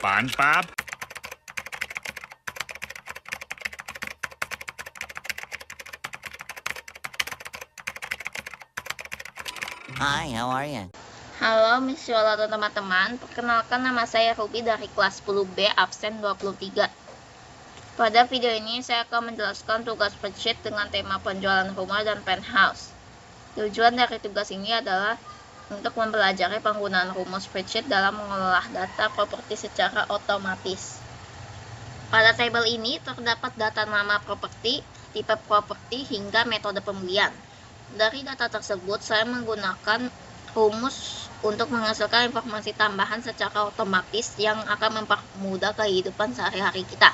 SpongeBob? Hi, how are you? Halo Miss Yola dan teman-teman, perkenalkan nama saya Ruby dari kelas 10B absen 23. Pada video ini saya akan menjelaskan tugas spreadsheet dengan tema penjualan rumah dan penthouse. Tujuan dari tugas ini adalah untuk mempelajari penggunaan rumus spreadsheet dalam mengolah data properti secara otomatis. Pada tabel ini terdapat data nama properti, tipe properti, hingga metode pembelian. Dari data tersebut, saya menggunakan rumus untuk menghasilkan informasi tambahan secara otomatis yang akan mempermudah kehidupan sehari-hari kita.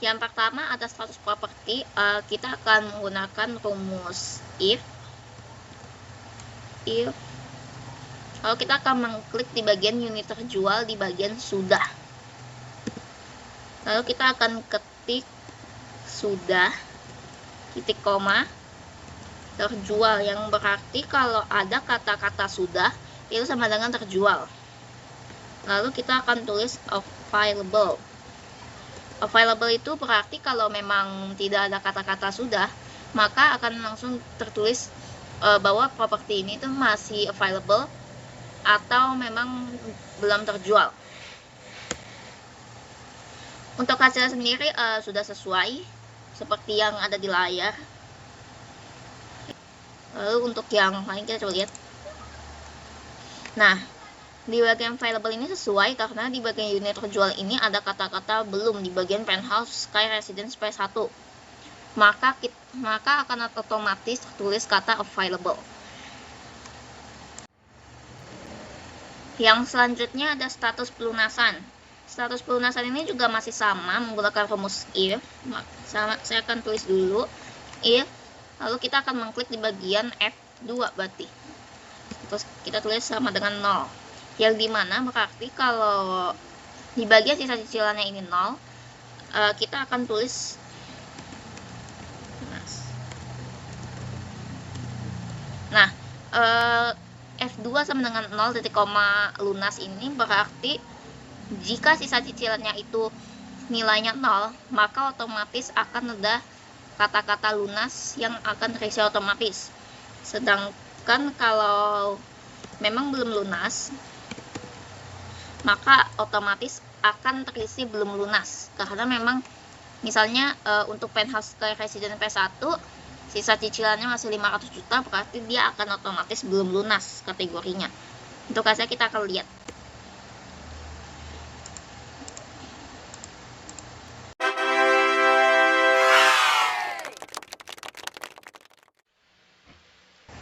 Yang pertama ada status properti. Kita akan menggunakan rumus if. Lalu kita akan mengklik di bagian unit terjual di bagian sudah. Lalu kita akan ketik sudah titik koma terjual, yang berarti kalau ada kata-kata sudah itu sama dengan terjual. Lalu kita akan tulis available. Available itu berarti kalau memang tidak ada kata-kata sudah, maka akan langsung tertulis bahwa properti ini tuh masih available atau memang belum terjual. Untuk hasilnya sendiri sudah sesuai seperti yang ada di layar. Lalu untuk yang lain kita coba lihat. Nah, di bagian available ini sesuai karena di bagian unit terjual ini ada kata-kata belum di bagian penthouse sky residence phase 1. Maka akan otomatis tertulis kata available. Yang selanjutnya ada status pelunasan. Status pelunasan ini juga masih sama menggunakan rumus if. Saya akan tulis dulu if, lalu kita akan mengklik di bagian F2 berarti. Terus kita tulis sama dengan 0. Yang dimana berarti kalau di bagian sisa cicilannya ini 0, kita akan tulis F2 sama dengan 0 titik koma lunas ini berarti jika sisa cicilannya itu nilainya 0, maka otomatis akan ada kata-kata lunas yang akan terisi otomatis. Sedangkan kalau memang belum lunas, maka otomatis akan terisi belum lunas. Karena memang misalnya untuk penthouse ke resident P1 sisa cicilannya masih 500 juta, berarti dia akan otomatis belum lunas kategorinya. Untuk hasilnya kita akan lihat.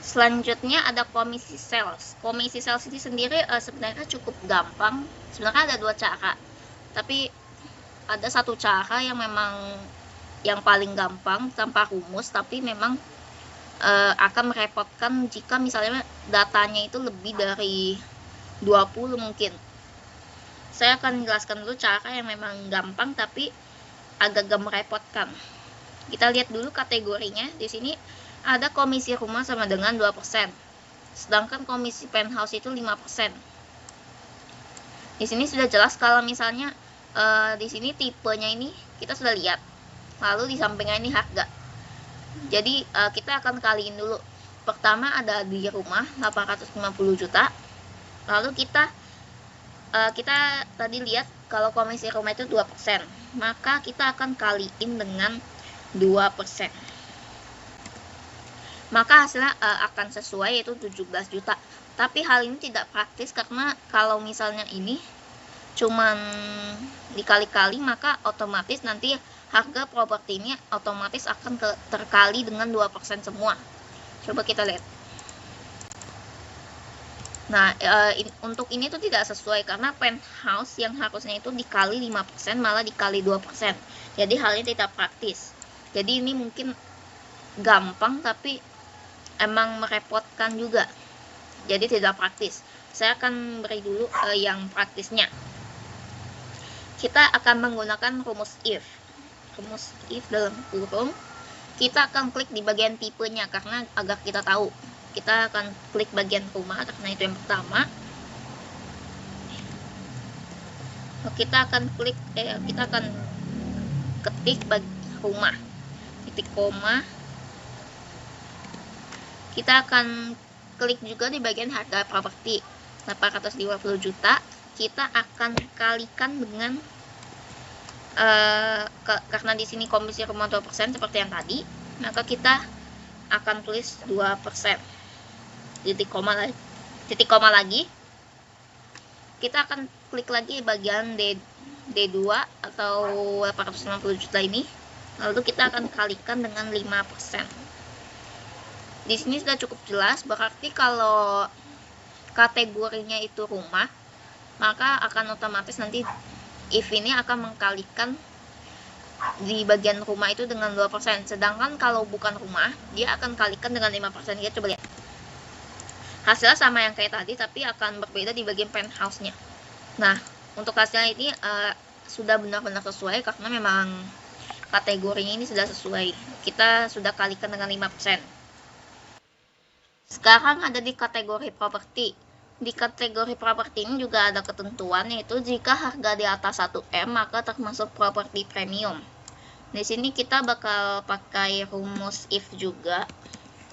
Selanjutnya ada komisi sales. Komisi sales ini sendiri sebenarnya cukup gampang. Sebenarnya ada dua cara, tapi ada satu cara yang memang yang paling gampang tanpa rumus, tapi memang akan merepotkan jika misalnya datanya itu lebih dari 20 mungkin. Saya akan menjelaskan dulu cara yang memang gampang tapi agak merepotkan. Kita lihat dulu kategorinya. Di sini ada komisi rumah sama dengan 2%. Sedangkan komisi penthouse itu 5%. Di sini sudah jelas kalau misalnya di sini tipenya ini kita sudah lihat. Lalu di sampingnya ini harga. Jadi kita akan kaliin dulu. Pertama ada di rumah 850 juta. Lalu kita tadi lihat kalau komisi rumah itu 2%, maka kita akan kaliin dengan 2%. Maka hasilnya akan sesuai, yaitu 17 juta. Tapi hal ini tidak praktis karena kalau misalnya ini cuman dikali-kali, maka otomatis nanti harga properti ini otomatis akan terkali dengan 2% semua. Coba kita lihat. Nah, untuk ini tuh tidak sesuai karena penthouse yang harusnya itu dikali 5% malah dikali 2%. Jadi hal ini tidak praktis. Jadi ini mungkin gampang tapi emang merepotkan juga. Jadi tidak praktis. Saya akan beri dulu yang praktisnya. Kita akan menggunakan rumus if. Rumus if dalam kurung. Kita akan klik di bagian tipenya karena agar kita tahu. Kita akan klik bagian rumah karena itu yang pertama. kita akan ketik rumah, titik koma. Kita akan klik juga di bagian harga properti 850 juta. Kita akan kalikan dengan karena di sini komisi rumah 2% seperti yang tadi, maka kita akan tulis 2%. Titik koma lagi. Kita akan klik lagi bagian D2 atau 850 juta ini. Lalu kita akan kalikan dengan 5%. Di sini sudah cukup jelas, berarti kalau kategorinya itu rumah, maka akan otomatis nanti if ini akan mengkalikan di bagian rumah itu dengan 2%. Sedangkan kalau bukan rumah, dia akan kalikan dengan 5%. Kita coba lihat. Hasilnya sama yang kayak tadi, tapi akan berbeda di bagian penthouse-nya. Nah, untuk hasilnya ini sudah benar-benar sesuai karena memang kategorinya ini sudah sesuai. Kita sudah kalikan dengan 5%. Sekarang ada di kategori properti. Di kategori properti ini juga ada ketentuan, yaitu jika harga di atas 1M maka termasuk properti premium. Di sini kita bakal pakai rumus if juga,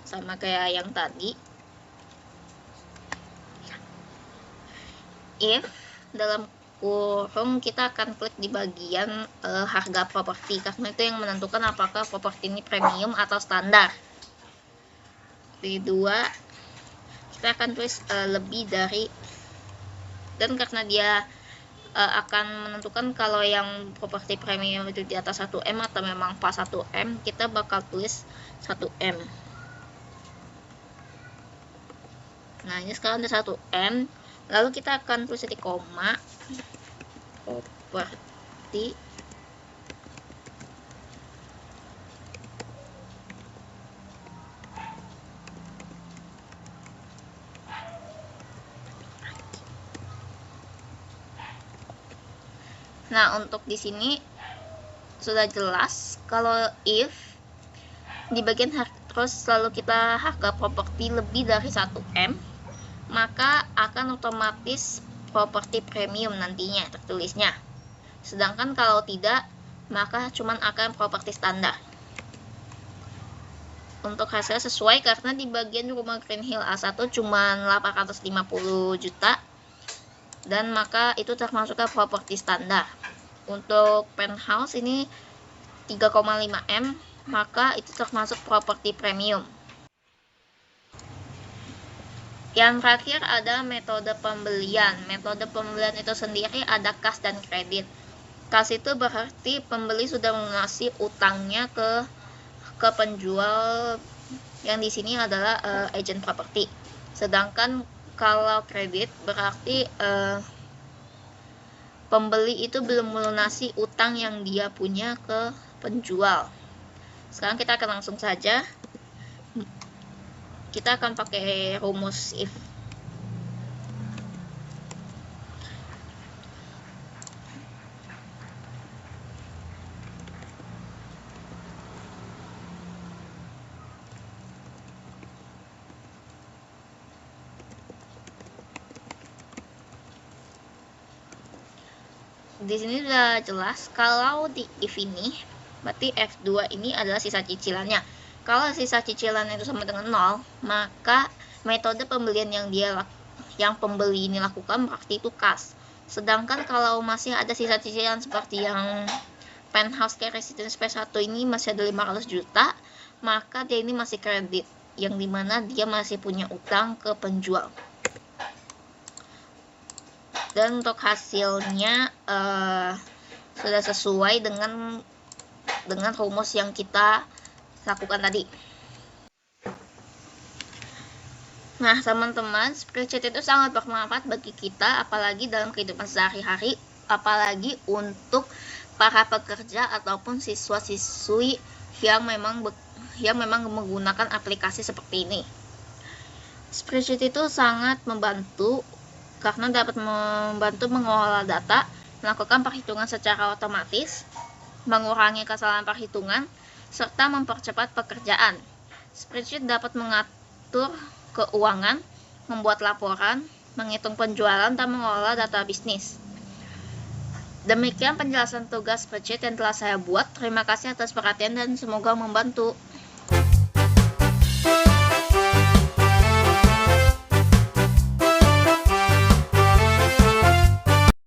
sama kayak yang tadi. If dalam kurung kita akan klik di bagian harga properti, karena itu yang menentukan apakah properti ini premium atau standar. D2 kita akan tulis lebih dari, dan karena dia akan menentukan kalau yang properti premium itu di atas 1M atau memang pas 1M, kita bakal tulis 1M. Nah, ini sekarang ada 1M. Lalu kita akan tulis titik koma properti Nah, untuk di sini sudah jelas kalau if di bagian terus selalu kita harga properti lebih dari 1M, maka akan otomatis properti premium nantinya tertulisnya. Sedangkan kalau tidak, maka cuman akan properti standar. Untuk hasil sesuai karena di bagian rumah Green Hill A1 cuman 850 juta, dan maka itu termasuk ke properti standar. Untuk penthouse ini 3,5M, maka itu termasuk properti premium. Yang terakhir ada metode pembelian. Metode pembelian itu sendiri ada kas dan kredit. Kas itu berarti pembeli sudah melunasi utangnya ke penjual, yang di sini adalah agent properti. Sedangkan kalau kredit berarti pembeli itu belum melunasi utang yang dia punya ke penjual. Sekarang kita akan langsung saja, kita akan pakai rumus if. Di sini sudah jelas kalau di if ini berarti F2 ini adalah sisa cicilannya. Kalau sisa cicilan itu sama dengan 0, maka metode pembelian yang pembeli ini lakukan berarti itu kas. Sedangkan kalau masih ada sisa cicilan seperti yang penthouse care residence P1 ini masih ada 500 juta, maka dia ini masih kredit, yang dimana dia masih punya utang ke penjual. Dan untuk hasilnya sudah sesuai dengan rumus yang kita lakukan tadi. Nah, teman-teman, spreadsheet itu sangat bermanfaat bagi kita, apalagi dalam kehidupan sehari-hari, apalagi untuk para pekerja ataupun siswa-siswi yang memang menggunakan aplikasi seperti ini. Spreadsheet itu sangat membantu karena dapat membantu mengolah data, melakukan perhitungan secara otomatis, mengurangi kesalahan perhitungan, serta mempercepat pekerjaan. Spreadsheet dapat mengatur keuangan, membuat laporan, menghitung penjualan, dan mengolah data bisnis. Demikian penjelasan tugas spreadsheet yang telah saya buat. Terima kasih atas perhatian dan semoga membantu.